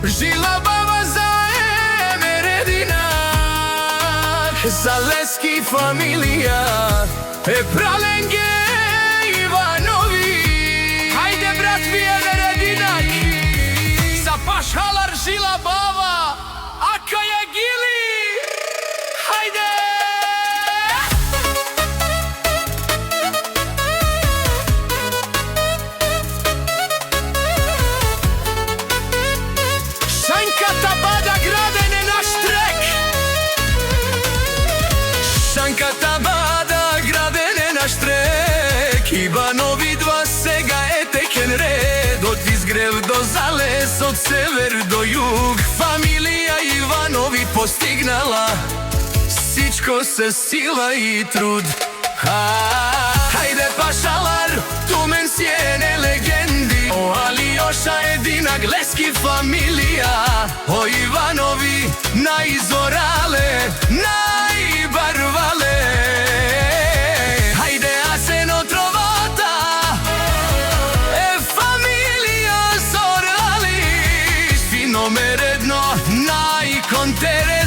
Žila baba za Emeredinak, Zaleski familija, Pralenge Ivanovi. Hajde brat mi Emeredinak, za pašalar žila baba, aka je gili. Hajde! Šankata bada gradene naš trek. Šankata bada gradene naš trek. Ivanovi dva сега е текен ред. Од Изгрев до Залез, од север до југ. Фамилија Иванови постигнала всичко се сила и труд. Хајде пашалар, тумен си е не легенди. О Алиоша Единак, Лески фамилија. О Иванови најзорале, најбарвале. Хајде Асено Тровата, е фамилија Зорали. Си номер едно, најконтере.